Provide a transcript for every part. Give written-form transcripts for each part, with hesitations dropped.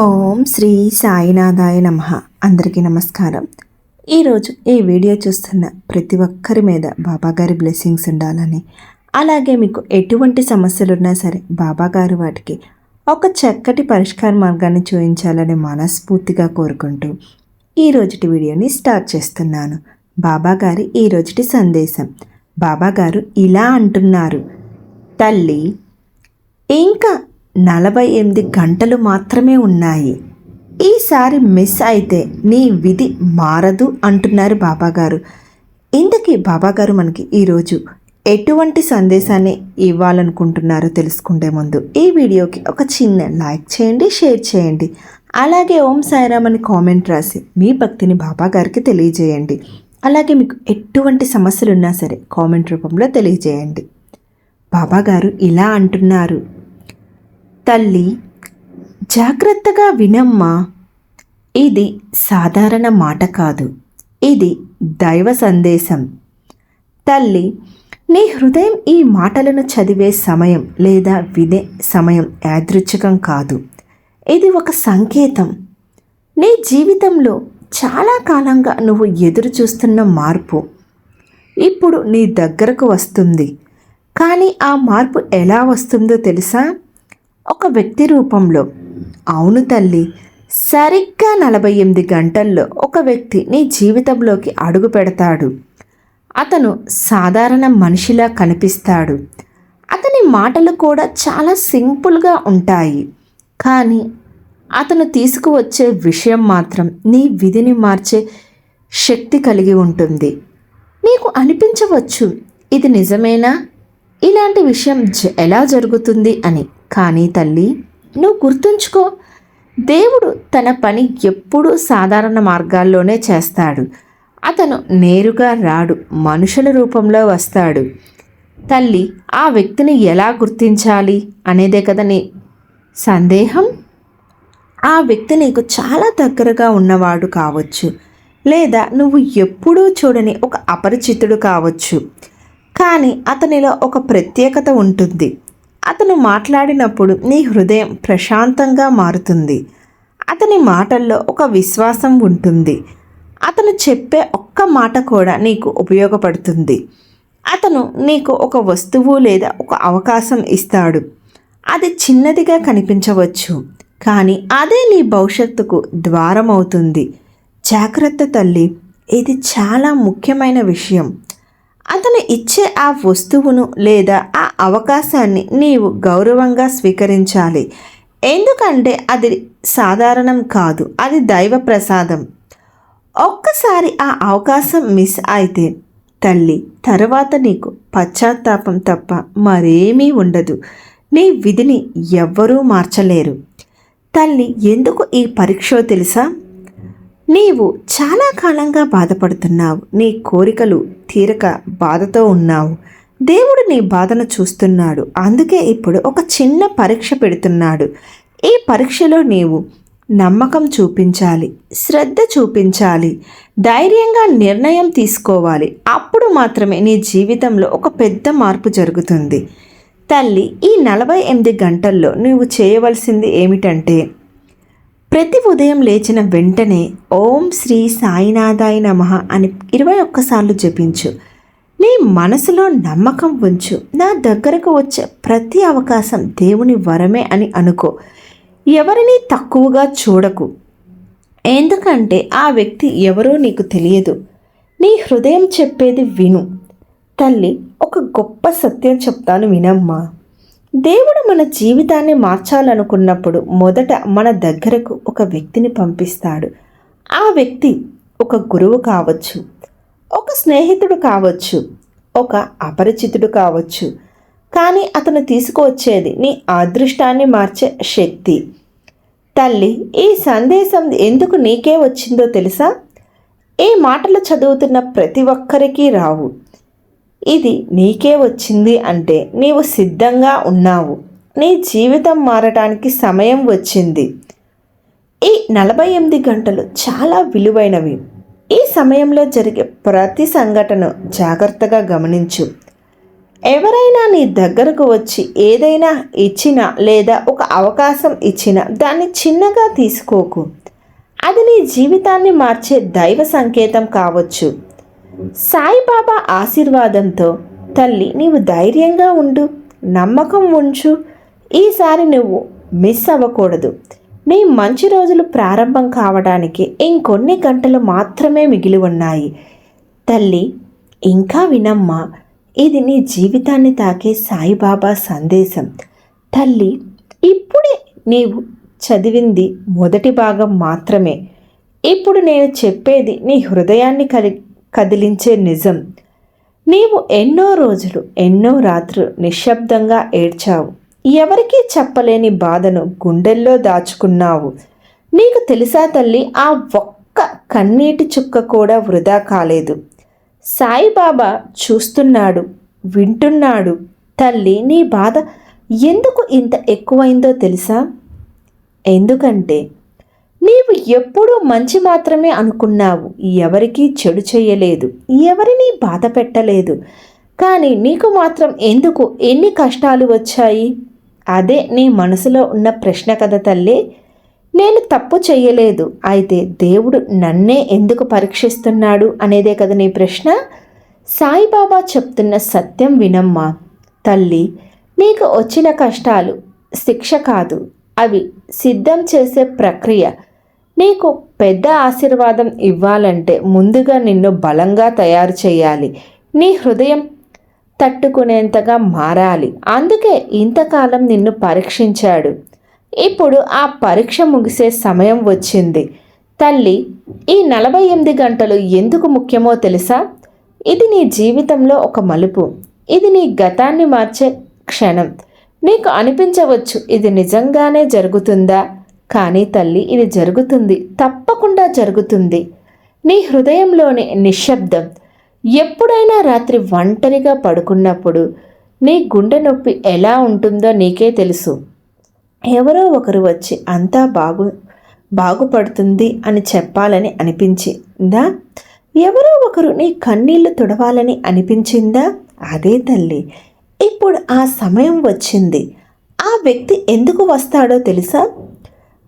ఓం శ్రీ సాయినాథాయ నమః. అందరికీ నమస్కారం. ఈరోజు ఈ వీడియో చూస్తున్న ప్రతి ఒక్కరి మీద బాబాగారి బ్లెస్సింగ్స్ ఉండాలని, అలాగే మీకు ఎటువంటి సమస్యలున్నా సరే బాబాగారు వాటికి ఒక చక్కటి పరిష్కార మార్గాన్ని చూపించాలని మనస్ఫూర్తిగా కోరుకుంటూ ఈరోజుటి వీడియోని స్టార్ట్ చేస్తున్నాను. బాబాగారి ఈరోజుటి సందేశం. బాబాగారు ఇలా అంటున్నారు: తల్లి, ఇంకా 48 గంటలు మాత్రమే ఉన్నాయి. ఈసారి మిస్ అయితే నీ విధి మారదు అంటున్నారు బాబాగారు. ఇంతకీ బాబాగారు మనకి ఈరోజు ఎటువంటి సందేశాన్ని ఇవ్వాలనుకుంటున్నారో తెలుసుకుంటే ముందు ఈ వీడియోకి ఒక చిన్న లైక్ చేయండి, షేర్ చేయండి. అలాగే ఓం సాయిరామ్ అని కామెంట్ రాసి మీ భక్తిని బాబాగారికి తెలియజేయండి. అలాగే మీకు ఎటువంటి సమస్యలు ఉన్నా సరే కామెంట్ రూపంలో తెలియజేయండి. బాబాగారు ఇలా అంటున్నారు: తల్లి, జాగ్రత్తగా వినమ్మా. ఇది సాధారణ మాట కాదు, ఇది దైవ సందేశం. తల్లి, నీ హృదయం ఈ మాటలను చదివే సమయం లేదా వినే సమయం యాదృచ్ఛికం కాదు. ఇది ఒక సంకేతం. నీ జీవితంలో చాలా కాలంగా నువ్వు ఎదురు చూస్తున్న మార్పు ఇప్పుడు నీ దగ్గరకు వస్తుంది. కానీ ఆ మార్పు ఎలా వస్తుందో తెలుసా? ఒక వ్యక్తి రూపంలో. అవును తల్లి, సరిగ్గా 48 గంటల్లో ఒక వ్యక్తి నీ జీవితంలోకి అడుగు పెడతాడు. అతను సాధారణ మనిషిలా కనిపిస్తాడు. అతని మాటలు కూడా చాలా సింపుల్గా ఉంటాయి. కానీ అతను తీసుకువచ్చే విషయం మాత్రం నీ విధిని మార్చే శక్తి కలిగి ఉంటుంది. నీకు అనిపించవచ్చు, ఇది నిజమేనా, ఇలాంటి విషయం ఎలా జరుగుతుంది అని. కానీ తల్లి, నువ్వు గుర్తుంచుకో, దేవుడు తన పని ఎప్పుడూ సాధారణ మార్గాల్లోనే చేస్తాడు. అతను నేరుగా రాడు, మనుషుల రూపంలో వస్తాడు. తల్లి, ఆ వ్యక్తిని ఎలా గుర్తించాలి అనేదే కదా నీ సందేహం. ఆ వ్యక్తి నీకు చాలా దగ్గరగా ఉన్నవాడు కావచ్చు, లేదా నువ్వు ఎప్పుడూ చూడని ఒక అపరిచితుడు కావచ్చు. కానీ అతనిలో ఒక ప్రత్యేకత ఉంటుంది. అతను మాట్లాడినప్పుడు నీ హృదయం ప్రశాంతంగా మారుతుంది. అతని మాటల్లో ఒక విశ్వాసం ఉంటుంది. అతను చెప్పే ఒక్క మాట కూడా నీకు ఉపయోగపడుతుంది. అతను నీకు ఒక వస్తువు లేదా ఒక అవకాశం ఇస్తాడు. అది చిన్నదిగా కనిపించవచ్చు, కానీ అదే నీ భవిష్యత్తుకు ద్వారం అవుతుంది. జాగ్రత్త తల్లి, ఇది చాలా ముఖ్యమైన విషయం. అతను ఇచ్చే ఆ వస్తువును లేదా ఆ అవకాశాన్ని నీవు గౌరవంగా స్వీకరించాలి. ఎందుకంటే అది సాధారణం కాదు, అది దైవ ప్రసాదం. ఒక్కసారి ఆ అవకాశం మిస్ అయితే తల్లి, తర్వాత నీకు పశ్చాత్తాపం తప్ప మరేమీ ఉండదు. నీ విధిని ఎవ్వరూ మార్చలేరు. తల్లి, ఎందుకు ఈ పరీక్షో తెలుసా? నీవు చాలా కాలంగా బాధపడుతున్నావు. నీ కోరికలు తీరక బాధతో ఉన్నావు. దేవుడు నీ బాధను చూస్తున్నాడు. అందుకే ఇప్పుడు ఒక చిన్న పరీక్ష పెడుతున్నాడు. ఈ పరీక్షలో నీవు నమ్మకం చూపించాలి, శ్రద్ధ చూపించాలి, ధైర్యంగా నిర్ణయం తీసుకోవాలి. అప్పుడు మాత్రమే నీ జీవితంలో ఒక పెద్ద మార్పు జరుగుతుంది. తల్లి, ఈ 48 గంటల్లో నువ్వు చేయవలసింది ఏమిటంటే, ప్రతి ఉదయం లేచిన వెంటనే ఓం శ్రీ సాయినాథాయ నమః అని 21 సార్లు జపించు. నీ మనసులో నమ్మకం ఉంచు. నా దగ్గరకు వచ్చే ప్రతి అవకాశం దేవుని వరమే అని అనుకో. ఎవరిని తక్కువగా చూడకు, ఎందుకంటే ఆ వ్యక్తి ఎవరో నీకు తెలియదు. నీ హృదయం చెప్పేది విను. తల్లి, ఒక గొప్ప సత్యం చెప్తాను, వినమ్మా. దేవుడు మన జీవితాన్ని మార్చాలనుకున్నప్పుడు మొదట మన దగ్గరకు ఒక వ్యక్తిని పంపిస్తాడు. ఆ వ్యక్తి ఒక గురువు కావచ్చు, ఒక స్నేహితుడు కావచ్చు, ఒక అపరిచితుడు కావచ్చు. కానీ అతను తీసుకువచ్చేది నీ అదృష్టాన్ని మార్చే శక్తి. తల్లి, ఈ సందేశం ఎందుకు నీకే వచ్చిందో తెలుసా? ఈ మాటలు చదువుతున్న ప్రతి ఒక్కరికి రావు. ఇది నీకే వచ్చింది అంటే నీవు సిద్ధంగా ఉన్నావు. నీ జీవితం మారటానికి సమయం వచ్చింది. ఈ 48 గంటలు చాలా విలువైనవి. ఈ సమయంలో జరిగే ప్రతి సంఘటన జాగ్రత్తగా గమనించు. ఎవరైనా నీ దగ్గరకు వచ్చి ఏదైనా ఇచ్చినా లేదా ఒక అవకాశం ఇచ్చినా దాన్ని చిన్నగా తీసుకోకు. అది నీ జీవితాన్ని మార్చే దైవ సంకేతం కావచ్చు. సాయిబాబా ఆశీర్వాదంతో తల్లి నీవు ధైర్యంగా ఉండు, నమ్మకం ఉంచు. ఈసారి నువ్వు మిస్ అవ్వకూడదు. నీ మంచి రోజులు ప్రారంభం కావడానికి ఇంకొన్ని గంటలు మాత్రమే మిగిలి ఉన్నాయి. తల్లి ఇంకా వినమ్మా, ఇది నీ జీవితాన్ని తాకే సాయిబాబా సందేశం. తల్లి, ఇప్పుడే నీవు చదివింది మొదటి భాగం మాత్రమే. ఇప్పుడు నేను చెప్పేది నీ హృదయాన్ని కదిలించే నిజం. నీవు ఎన్నో రోజులు ఎన్నో రాత్రులు నిశ్శబ్దంగా ఏడ్చావు. ఎవరికీ చెప్పలేని బాధను గుండెల్లో దాచుకున్నావు. నీకు తెలుసా తల్లి, ఆ ఒక్క కన్నీటి చుక్క కూడా వృధా కాలేదు. సాయిబాబా చూస్తున్నాడు, వింటున్నాడు. తల్లి, నీ బాధ ఎందుకు ఇంత ఎక్కువైందో తెలుసా? ఎందుకంటే నీవు ఎప్పుడూ మంచి మాత్రమే అనుకున్నావు. ఎవరికీ చెడు చేయలేదు, ఎవరినీ బాధ పెట్టలేదు. కానీ నీకు మాత్రం ఎందుకు ఎన్ని కష్టాలు వచ్చాయి? అదే నీ మనసులో ఉన్న ప్రశ్న కదా తల్లి. నేను తప్పు చేయలేదు, అయితే దేవుడు నన్నే ఎందుకు పరీక్షిస్తున్నాడు అనేదే కదా నీ ప్రశ్న. సాయిబాబా చెప్తున్న సత్యం వినమ్మా తల్లి. నీకు వచ్చిన కష్టాలు శిక్ష కాదు, అవి సిద్ధం చేసే ప్రక్రియ. నీకు పెద్ద ఆశీర్వాదం ఇవ్వాలంటే ముందుగా నిన్ను బలంగా తయారు చేయాలి. నీ హృదయం తట్టుకునేంతగా మారాలి. అందుకే ఇంతకాలం నిన్ను పరీక్షించాడు. ఇప్పుడు ఆ పరీక్ష ముగిసే సమయం వచ్చింది. తల్లి, ఈ 48 గంటలు ఎందుకు ముఖ్యమో తెలుసా? ఇది నీ జీవితంలో ఒక మలుపు. ఇది నీ గతాన్ని మార్చే క్షణం. నీకు అనిపించవచ్చు ఇది నిజంగానే జరుగుతుందా? కానీ తల్లి, ఇది జరుగుతుంది, తప్పకుండా జరుగుతుంది. నీ హృదయంలోని నిశ్శబ్దం. ఎప్పుడైనా రాత్రి ఒంటరిగా పడుకున్నప్పుడు నీ గుండె నొప్పి ఎలా ఉంటుందో నీకే తెలుసు. ఎవరో ఒకరు వచ్చి అంతా బాగుపడుతుంది అని చెప్పాలని అనిపించిందా? ఎవరో ఒకరు నీ కన్నీళ్లు తుడవాలని అనిపించిందా? అదే తల్లి, ఇప్పుడు ఆ సమయం వచ్చింది. ఆ వ్యక్తి ఎందుకు వస్తాడో తెలుసా?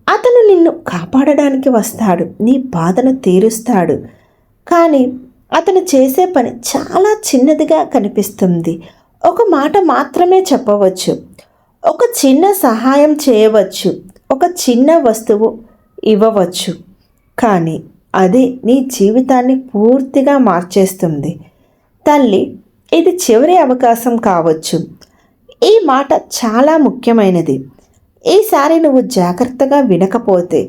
అతను నిన్ను కాపాడడానికి వస్తాడు, నీ బాధను తీరుస్తాడు. కానీ అతను చేసే పని చాలా చిన్నదిగా కనిపిస్తుంది. ఒక మాట మాత్రమే చెప్పవచ్చు, ఒక చిన్న సహాయం చేయవచ్చు, ఒక చిన్న వస్తువు ఇవ్వవచ్చు. కానీ అదే నీ జీవితాన్ని పూర్తిగా మార్చేస్తుంది. తల్లి, ఇది చివరి అవకాశం కావచ్చు. ఈ మాట చాలా ముఖ్యమైనది. ఈసారి నువ్వు జాగ్రత్తగా వినకపోతే,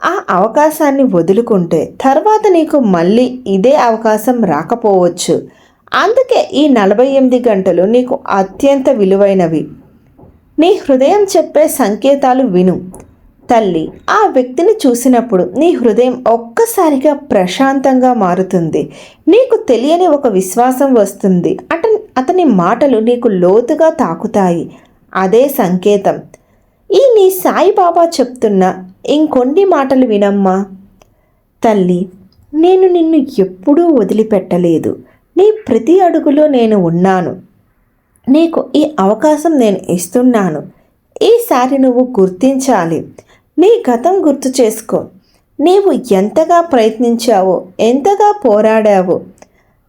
ఆ అవకాశాన్ని వదులుకుంటే తర్వాత నీకు మళ్ళీ ఇదే అవకాశం రాకపోవచ్చు. అందుకే ఈ 48 గంటలు నీకు అత్యంత విలువైనవి. నీ హృదయం చెప్పే సంకేతాలు విను తల్లి. ఆ వ్యక్తిని చూసినప్పుడు నీ హృదయం ఒక్కసారిగా ప్రశాంతంగా మారుతుంది. నీకు తెలియని ఒక విశ్వాసం వస్తుంది. అతని మాటలు నీకు లోతుగా తాకుతాయి. అదే సంకేతం. ఈ నీ సాయిబాబా చెప్తున్న ఇంకొన్ని మాటలు వినమ్మా తల్లి. నేను నిన్ను ఎప్పుడూ వదిలిపెట్టలేదు. నీ ప్రతి అడుగులో నేను ఉన్నాను. నీకు ఈ అవకాశం నేను ఇస్తున్నాను. ఈసారి నువ్వు గుర్తించాలి. నీ గతం గుర్తు చేసుకో. నీవు ఎంతగా ప్రయత్నించావో, ఎంతగా పోరాడావో,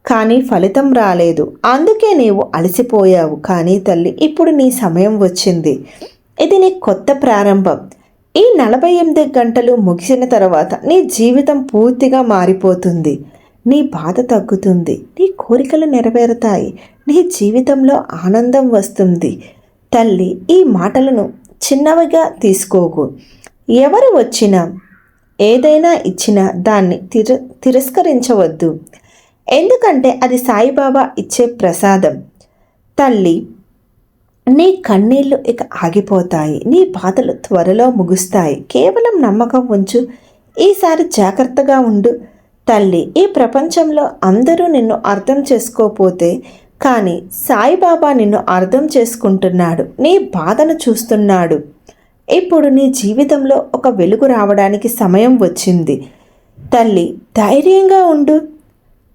కానీ ఫలితం రాలేదు. అందుకే నీవు అలసిపోయావు. కానీ తల్లి, ఇప్పుడు నీ సమయం వచ్చింది. ఇది నీ కొత్త ప్రారంభం. ఈ 48 గంటలు ముగిసిన తర్వాత నీ జీవితం పూర్తిగా మారిపోతుంది. నీ బాధ తగ్గుతుంది, నీ కోరికలు నెరవేరుతాయి, నీ జీవితంలో ఆనందం వస్తుంది. తల్లి, ఈ మాటలను చిన్నవిగా తీసుకోకు. ఎవరు వచ్చినా, ఏదైనా ఇచ్చినా దాన్ని తిరస్కరించవద్దు. ఎందుకంటే అది సాయిబాబా ఇచ్చే ప్రసాదం. తల్లి, నీ కన్నీళ్లు ఇక ఆగిపోతాయి. నీ బాధలు త్వరలో ముగుస్తాయి. కేవలం నమ్మకం ఉంచు. ఈసారి జాగ్రత్తగా ఉండు తల్లి. ఈ ప్రపంచంలో అందరూ నిన్ను అర్థం చేసుకోపోతే, కానీ సాయిబాబా నిన్ను అర్థం చేసుకుంటున్నాడు. నీ బాధను చూస్తున్నాడు. ఇప్పుడు నీ జీవితంలో ఒక వెలుగు రావడానికి సమయం వచ్చింది. తల్లి, ధైర్యంగా ఉండు.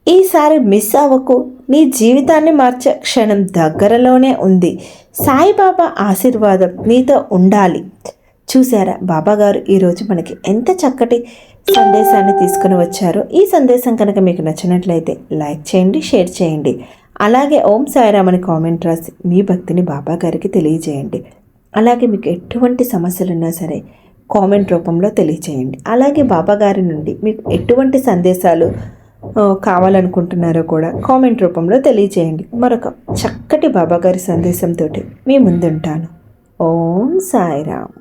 ఈసారి మిస్ అవ్వకు, నీ జీవితాన్ని మార్చే క్షణం దగ్గరలోనే ఉంది. సాయిబాబా ఆశీర్వాదం నీతో ఉండాలి. చూసారా బాబాగారు ఈరోజు మనకి ఎంత చక్కటి సందేశాన్ని తీసుకుని వచ్చారో. ఈ సందేశం కనుక మీకు నచ్చినట్లయితే లైక్ చేయండి, షేర్ చేయండి. అలాగే ఓం సాయిరామ్ అని కామెంట్ రాసి మీ భక్తిని బాబాగారికి తెలియజేయండి. అలాగే మీకు ఎటువంటి సమస్యలున్నా సరే కామెంట్ రూపంలో తెలియజేయండి. అలాగే బాబాగారి నుండి మీకు ఎటువంటి సందేశాలు కావాలనుకుంటున్నారో కూడా కామెంట్ రూపంలో తెలియజేయండి. మరొక చక్కటి బాబాగారి సందేశంతో మీ ముందుంటాను. ఓం సాయిరామ్.